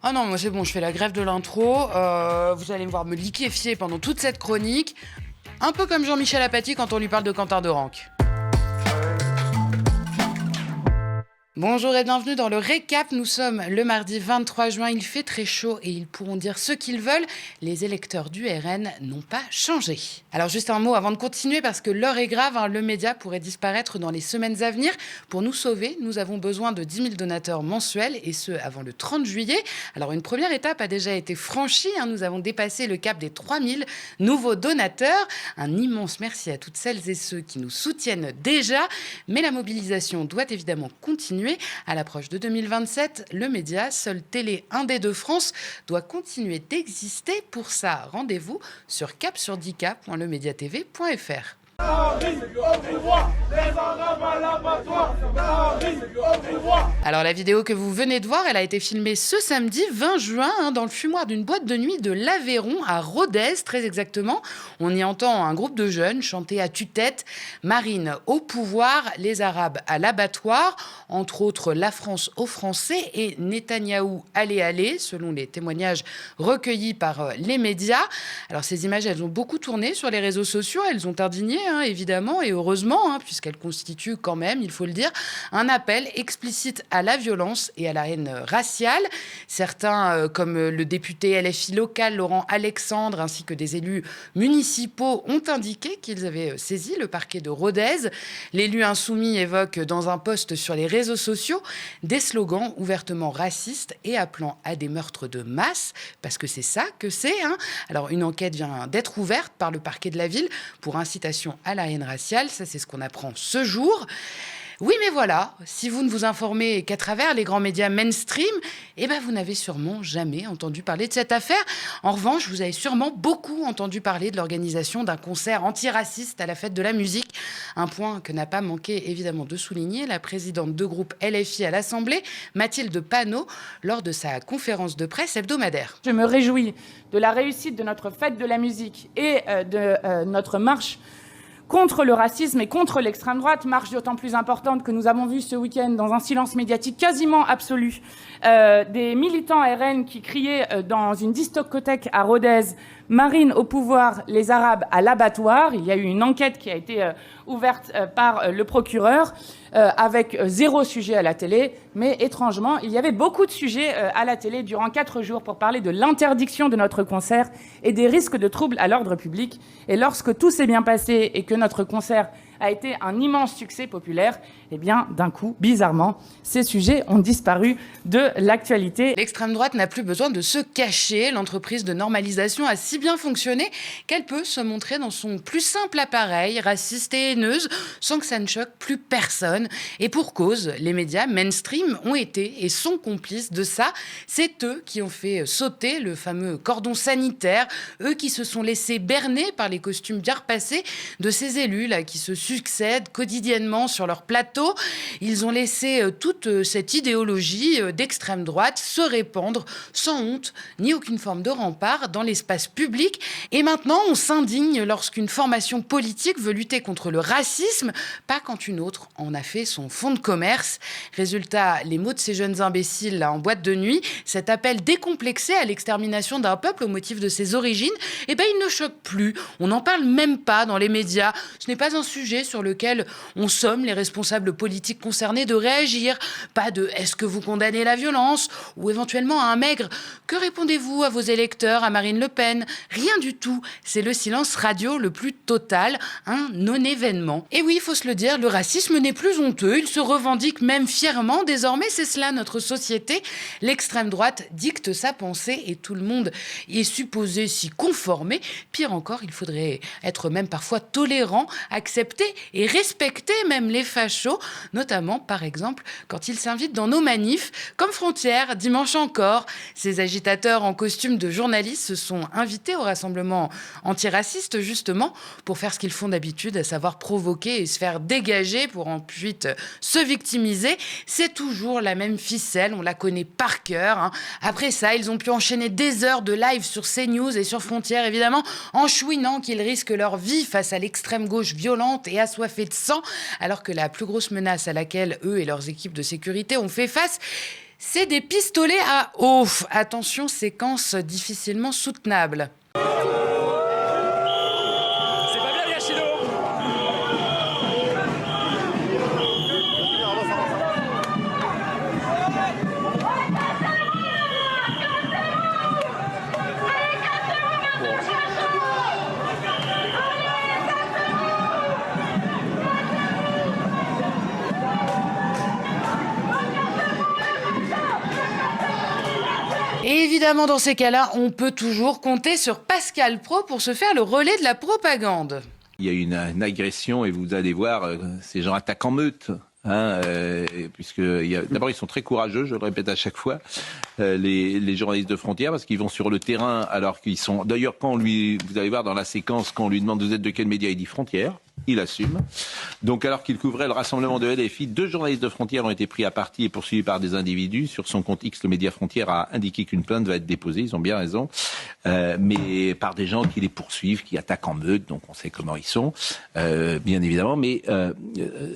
Ah non, moi c'est bon, je fais la grève de l'intro. Vous allez me voir me liquéfier pendant toute cette chronique. Un peu comme Jean-Michel Apathy quand on lui parle de Quentin de Ranc. Bonjour et bienvenue dans le récap. Nous sommes le mardi 23 juin. Il fait très chaud et ils pourront dire ce qu'ils veulent. Les électeurs du RN n'ont pas changé. Alors juste un mot avant de continuer parce que l'heure est grave. Le média pourrait disparaître dans les semaines à venir. Pour nous sauver, nous avons besoin de 10 000 donateurs mensuels et ce avant le 30 juillet. Alors une première étape a déjà été franchie. Nous avons dépassé le cap des 3 000 nouveaux donateurs. Un immense merci à toutes celles et ceux qui nous soutiennent déjà. Mais la mobilisation doit évidemment continuer. À l'approche de 2027, le média, seule télé indé de France, doit continuer d'exister. Pour ça, rendez-vous sur cap-sur-10k.lemediatv.fr. Alors la vidéo que vous venez de voir, elle a été filmée ce samedi 20 juin dans le fumoir d'une boîte de nuit de l'Aveyron à Rodez, très exactement. On y entend un groupe de jeunes chanter à tue-tête « Marine au pouvoir, les Arabes à l'abattoir », entre autres « La France aux Français » et « Netanyahou, allez, allez », selon les témoignages recueillis par les médias. Alors ces images, elles ont beaucoup tourné sur les réseaux sociaux, elles ont indigné évidemment, et heureusement, puisqu'elle constitue quand même, il faut le dire, un appel explicite à la violence et à la haine raciale. Certains, comme le député LFI local Laurent Alexandre, ainsi que des élus municipaux, ont indiqué qu'ils avaient saisi le parquet de Rodez. L'élu insoumis évoque dans un post sur les réseaux sociaux des slogans ouvertement racistes et appelant à des meurtres de masse, parce que c'est ça que c'est. Alors une enquête vient d'être ouverte par le parquet de la ville pour incitation à la haine raciale, ça c'est ce qu'on apprend ce jour. Oui, mais voilà, si vous ne vous informez qu'à travers les grands médias mainstream, vous n'avez sûrement jamais entendu parler de cette affaire. En revanche, vous avez sûrement beaucoup entendu parler de l'organisation d'un concert antiraciste à la Fête de la musique. Un point que n'a pas manqué évidemment de souligner la présidente de groupe LFI à l'Assemblée, Mathilde Panot, lors de sa conférence de presse hebdomadaire. Je me réjouis de la réussite de notre Fête de la musique et de notre marche contre le racisme et contre l'extrême droite, marche d'autant plus importante que nous avons vu ce week-end, dans un silence médiatique quasiment absolu, des militants RN qui criaient dans une discothèque à Rodez « Marine au pouvoir, les Arabes à l'abattoir ». Il y a eu une enquête qui a été ouverte par le procureur, avec 0 sujet à la télé. Mais étrangement, il y avait beaucoup de sujets à la télé durant 4 jours pour parler de l'interdiction de notre concert et des risques de troubles à l'ordre public. Et lorsque tout s'est bien passé et que notre concert a été un immense succès populaire, d'un coup, bizarrement, ces sujets ont disparu de l'actualité. L'extrême droite n'a plus besoin de se cacher. L'entreprise de normalisation a si bien fonctionné qu'elle peut se montrer dans son plus simple appareil, raciste et haineuse, sans que ça ne choque plus personne. Et pour cause, les médias mainstream ont été et sont complices de ça. C'est eux qui ont fait sauter le fameux cordon sanitaire, eux qui se sont laissés berner par les costumes bien repassés de ces élus là qui se succèdent quotidiennement sur leur plateau. Ils ont laissé toute cette idéologie d'extrême droite se répandre sans honte ni aucune forme de rempart dans l'espace public. Et maintenant, on s'indigne lorsqu'une formation politique veut lutter contre le racisme, pas quand une autre en a fait son fonds de commerce. Résultat, les mots de ces jeunes imbéciles là en boîte de nuit, cet appel décomplexé à l'extermination d'un peuple au motif de ses origines, il ne choque plus. On n'en parle même pas dans les médias. Ce n'est pas un sujet sur lequel on somme les responsables politiques concernés de réagir. Pas de « est-ce que vous condamnez la violence ?» ou éventuellement à un maigre « que répondez-vous à vos électeurs, à Marine Le Pen ?» Rien du tout. C'est le silence radio le plus total, un non-événement. Et oui, il faut se le dire, le racisme n'est plus honteux. Il se revendique même fièrement. Désormais, c'est cela notre société. L'extrême droite dicte sa pensée et tout le monde est supposé s'y conformer. Pire encore, il faudrait être même parfois tolérant, accepter et respecter même les fachos, notamment, par exemple, quand ils s'invitent dans nos manifs, comme Frontières, dimanche encore. Ces agitateurs en costume de journalistes se sont invités au rassemblement antiraciste, justement, pour faire ce qu'ils font d'habitude, à savoir provoquer et se faire dégager pour ensuite se victimiser. C'est toujours la même ficelle, on la connaît par cœur. Après ça, ils ont pu enchaîner des heures de live sur CNews et sur Frontières, évidemment, en chouinant qu'ils risquent leur vie face à l'extrême gauche violente et assoiffée de sang, alors que la plus grosse menace à laquelle eux et leurs équipes de sécurité ont fait face, C'est des pistolets à eau. Attention, séquence difficilement soutenable. C'est pas bien, Yashino. Et évidemment, dans ces cas-là, on peut toujours compter sur Pascal Praud pour se faire le relais de la propagande. Il y a une agression et vous allez voir, ces gens attaquent en meute. D'abord, ils sont très courageux, je le répète à chaque fois, les journalistes de Frontières, parce qu'ils vont sur le terrain alors qu'ils sont... D'ailleurs, vous allez voir dans la séquence, quand on lui demande vous êtes de quel média, il dit Frontières. Il assume. Donc, alors qu'il couvrait le rassemblement de LFI, 2 journalistes de Frontières ont été pris à partie et poursuivis par des individus. Sur son compte X, le média Frontières a indiqué qu'une plainte va être déposée. Ils ont bien raison. Mais par des gens qui les poursuivent, qui attaquent en meute. Donc, on sait comment ils sont, bien évidemment. Mais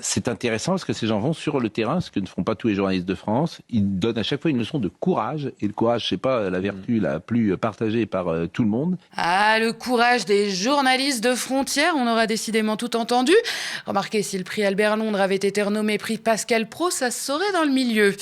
c'est intéressant parce que ces gens vont sur le terrain, ce que ne font pas tous les journalistes de France. Ils donnent à chaque fois une leçon de courage. Et le courage, c'est pas la vertu la plus partagée par tout le monde. Ah, le courage des journalistes de Frontières, on aura décidément tout entendu. Remarquez, si le prix Albert Londres avait été renommé prix Pascal Praud, ça se saurait dans le milieu.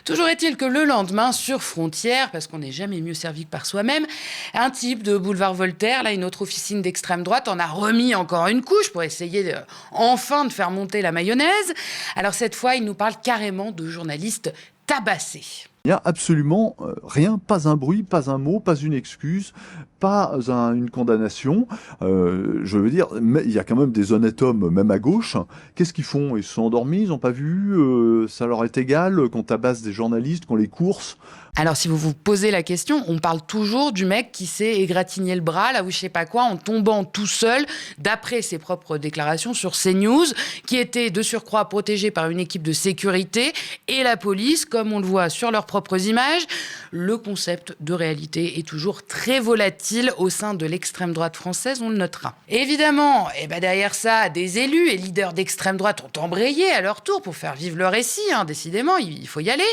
Toujours est-il que le lendemain, sur Frontières, parce qu'on n'est jamais mieux servi que par soi-même, un type de boulevard Voltaire, là, une autre officine d'extrême droite, en a remis encore une couche pour essayer enfin de faire monter la mayonnaise. Alors cette fois, il nous parle carrément de journalistes tabassés. Il n'y a absolument rien, pas un bruit, pas un mot, pas une excuse, pas une condamnation. Je veux dire, mais il y a quand même des honnêtes hommes, même à gauche. Qu'est-ce qu'ils font? Ils se sont endormis, ils n'ont pas vu, ça leur est égal qu'on tabasse des journalistes, qu'on les course. Alors, si vous vous posez la question, on parle toujours du mec qui s'est égratigné le bras, là, ou je sais pas quoi, en tombant tout seul, d'après ses propres déclarations sur CNews, qui était de surcroît protégé par une équipe de sécurité et la police, comme on le voit sur leurs propres images. Le concept de réalité est toujours très volatile au sein de l'extrême droite française, on le notera. Évidemment, derrière ça, des élus et leaders d'extrême droite ont embrayé à leur tour pour faire vivre le récit, décidément, il faut y aller.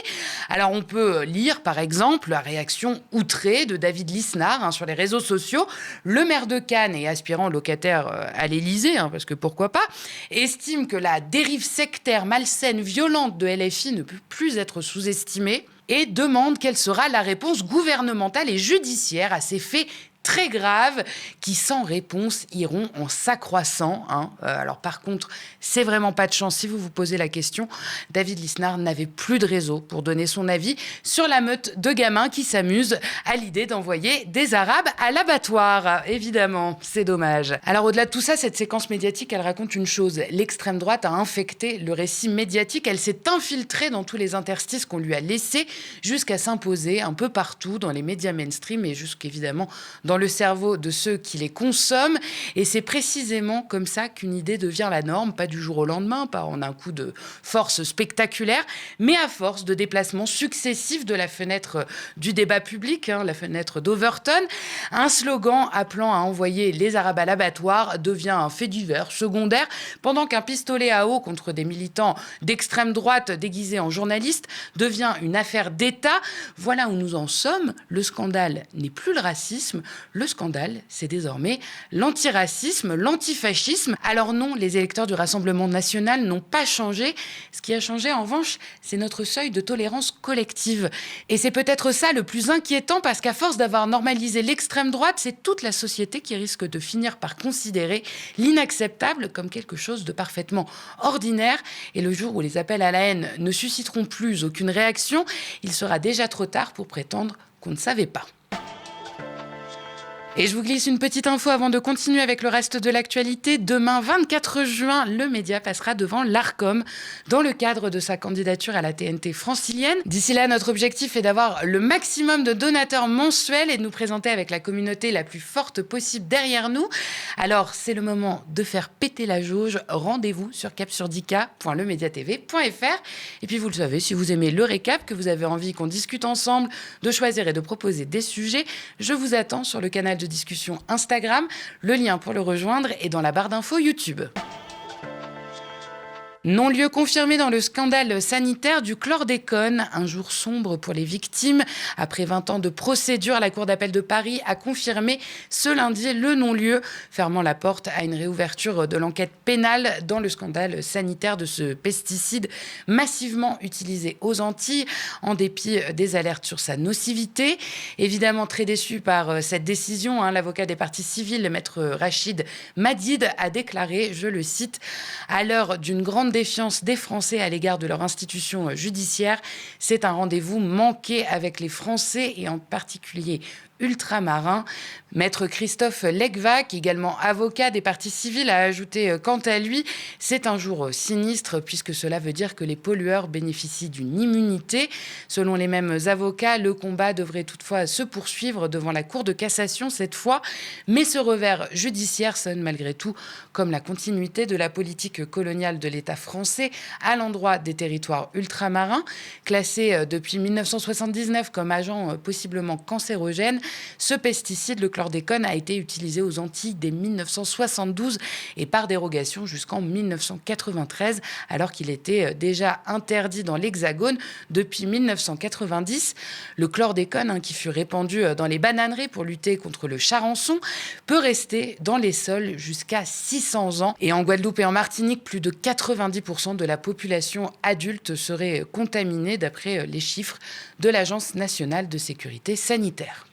Alors, on peut lire, par exemple, la réaction outrée de David Lisnard sur les réseaux sociaux. Le maire de Cannes et aspirant locataire à l'Élysée, parce que pourquoi pas, estime que la dérive sectaire, malsaine, violente de LFI ne peut plus être sous-estimée et demande quelle sera la réponse gouvernementale et judiciaire à ces faits très graves qui, sans réponse, iront en s'accroissant. Alors par contre, c'est vraiment pas de chance si vous vous posez la question. David Lisnard n'avait plus de réseau pour donner son avis sur la meute de gamins qui s'amusent à l'idée d'envoyer des Arabes à l'abattoir. Évidemment, c'est dommage. Alors au-delà de tout ça, cette séquence médiatique, elle raconte une chose. L'extrême droite a infecté le récit médiatique. Elle s'est infiltrée dans tous les interstices qu'on lui a laissés jusqu'à s'imposer un peu partout dans les médias mainstream et jusqu'évidemment dans le cerveau de ceux qui les consomment. Et c'est précisément comme ça qu'une idée devient la norme, pas du jour au lendemain, pas en un coup de force spectaculaire, mais à force de déplacements successifs de la fenêtre du débat public, la fenêtre d'Overton. Un slogan appelant à envoyer les Arabes à l'abattoir devient un fait divers secondaire, pendant qu'un pistolet à eau contre des militants d'extrême droite déguisés en journalistes devient une affaire d'État. Voilà où nous en sommes. Le scandale n'est plus le racisme. Le scandale, c'est désormais l'antiracisme, l'antifascisme. Alors non, les électeurs du Rassemblement national n'ont pas changé. Ce qui a changé, en revanche, c'est notre seuil de tolérance collective. Et c'est peut-être ça le plus inquiétant, parce qu'à force d'avoir normalisé l'extrême droite, c'est toute la société qui risque de finir par considérer l'inacceptable comme quelque chose de parfaitement ordinaire. Et le jour où les appels à la haine ne susciteront plus aucune réaction, il sera déjà trop tard pour prétendre qu'on ne savait pas. Et je vous glisse une petite info avant de continuer avec le reste de l'actualité. Demain, 24 juin, le média passera devant l'Arcom dans le cadre de sa candidature à la TNT francilienne. D'ici là, notre objectif est d'avoir le maximum de donateurs mensuels et de nous présenter avec la communauté la plus forte possible derrière nous. Alors, c'est le moment de faire péter la jauge. Rendez-vous sur capsurdica.lemediatv.fr. Et puis, vous le savez, si vous aimez le récap, que vous avez envie qu'on discute ensemble, de choisir et de proposer des sujets, je vous attends sur le canal de discussion Instagram. Le lien pour le rejoindre est dans la barre d'infos YouTube. Non-lieu confirmé dans le scandale sanitaire du chlordécone. Un jour sombre pour les victimes. Après 20 ans de procédure, la Cour d'appel de Paris a confirmé ce lundi le non-lieu, fermant la porte à une réouverture de l'enquête pénale dans le scandale sanitaire de ce pesticide massivement utilisé aux Antilles, en dépit des alertes sur sa nocivité. Évidemment très déçu par cette décision, l'avocat des parties civiles, le maître Rachid Madid, a déclaré, je le cite, « À l'heure d'une grande défiance des Français à l'égard de leur institution judiciaire, c'est un rendez-vous manqué avec les Français et en particulier ultramarins ». Maître Christophe Legvac, également avocat des parties civiles, a ajouté quant à lui « C'est un jour sinistre puisque cela veut dire que les pollueurs bénéficient d'une immunité ». Selon les mêmes avocats, le combat devrait toutefois se poursuivre devant la Cour de cassation cette fois. Mais ce revers judiciaire sonne malgré tout comme la continuité de la politique coloniale de l'État français à l'endroit des territoires ultramarins. Classé depuis 1979 comme agent possiblement cancérogène, ce pesticide, le chlordécone, a été utilisé aux Antilles dès 1972 et par dérogation jusqu'en 1993, alors qu'il était déjà interdit dans l'Hexagone depuis 1990. Le chlordécone, qui fut répandu dans les bananeries pour lutter contre le charançon, peut rester dans les sols jusqu'à 600 ans. Et en Guadeloupe et en Martinique, plus de 90% de la population adulte serait contaminée, d'après les chiffres de l'Agence nationale de sécurité sanitaire.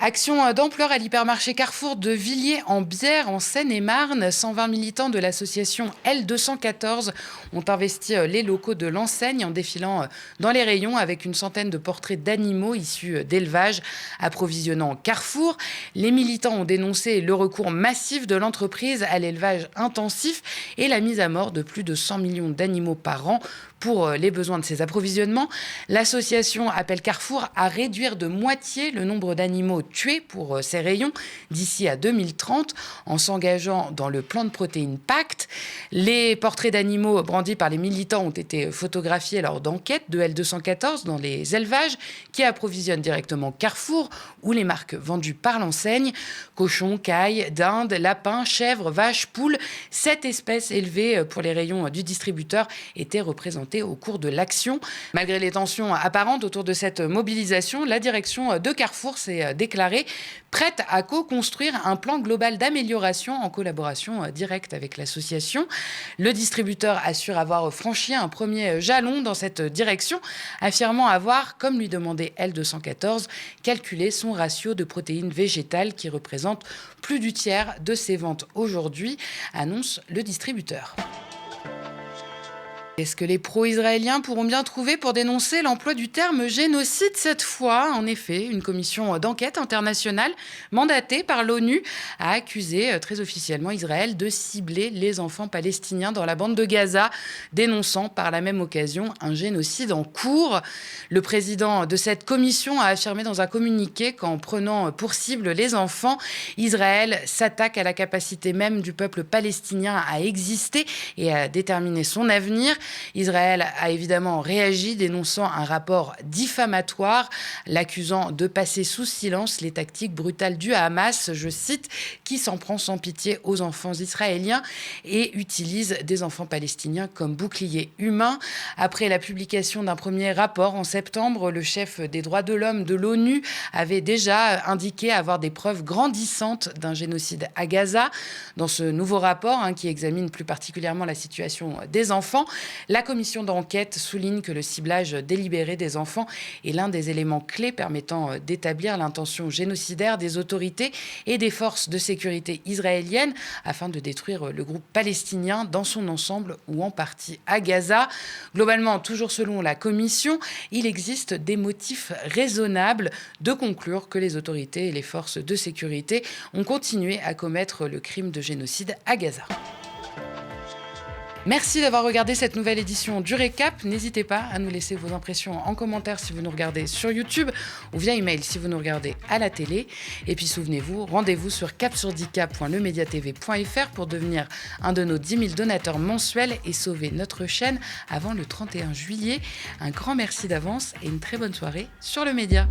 Action d'ampleur à l'hypermarché Carrefour de Villiers-en-Bière, en Seine-et-Marne. 120 militants de l'association L214 ont investi les locaux de l'enseigne en défilant dans les rayons avec une centaine de portraits d'animaux issus d'élevage approvisionnant Carrefour. Les militants ont dénoncé le recours massif de l'entreprise à l'élevage intensif et la mise à mort de plus de 100 millions d'animaux par an pour les besoins de ces approvisionnements. L'association appelle Carrefour à réduire de moitié le nombre d'animaux tués pour ces rayons d'ici à 2030 en s'engageant dans le plan de protéines Pacte. Les portraits d'animaux brandis par les militants ont été photographiés lors d'enquêtes de L214 dans les élevages qui approvisionnent directement Carrefour ou les marques vendues par l'enseigne. Cochons, cailles, dindes, lapins, chèvres, vaches, poules, 7 espèces élevées pour les rayons du distributeur étaient représentées au cours de l'action. Malgré les tensions apparentes autour de cette mobilisation, la direction de Carrefour s'est déclarée prête à co-construire un plan global d'amélioration en collaboration directe avec l'association. Le distributeur assure avoir franchi un premier jalon dans cette direction, affirmant avoir, comme lui demandait L214, calculé son ratio de protéines végétales qui représente plus du tiers de ses ventes aujourd'hui, annonce le distributeur. Est-ce que les pro-israéliens pourront bien trouver pour dénoncer l'emploi du terme génocide cette fois ? En effet, une commission d'enquête internationale mandatée par l'ONU a accusé très officiellement Israël de cibler les enfants palestiniens dans la bande de Gaza, dénonçant par la même occasion un génocide en cours. Le président de cette commission a affirmé dans un communiqué qu'en prenant pour cible les enfants, Israël s'attaque à la capacité même du peuple palestinien à exister et à déterminer son avenir. Israël a évidemment réagi, dénonçant un rapport diffamatoire, l'accusant de passer sous silence les tactiques brutales du Hamas, je cite, qui s'en prend sans pitié aux enfants israéliens et utilise des enfants palestiniens comme boucliers humains. Après la publication d'un premier rapport en septembre, le chef des droits de l'homme de l'ONU avait déjà indiqué avoir des preuves grandissantes d'un génocide à Gaza. Dans ce nouveau rapport, qui examine plus particulièrement la situation des enfants, la commission d'enquête souligne que le ciblage délibéré des enfants est l'un des éléments clés permettant d'établir l'intention génocidaire des autorités et des forces de sécurité israéliennes afin de détruire le groupe palestinien dans son ensemble ou en partie à Gaza. Globalement, toujours selon la commission, il existe des motifs raisonnables de conclure que les autorités et les forces de sécurité ont continué à commettre le crime de génocide à Gaza. Merci d'avoir regardé cette nouvelle édition du Récap. N'hésitez pas à nous laisser vos impressions en commentaire si vous nous regardez sur YouTube ou via email si vous nous regardez à la télé. Et puis souvenez-vous, rendez-vous sur capsurdicap.lemediatv.fr pour devenir un de nos 10 000 donateurs mensuels et sauver notre chaîne avant le 31 juillet. Un grand merci d'avance et une très bonne soirée sur le média.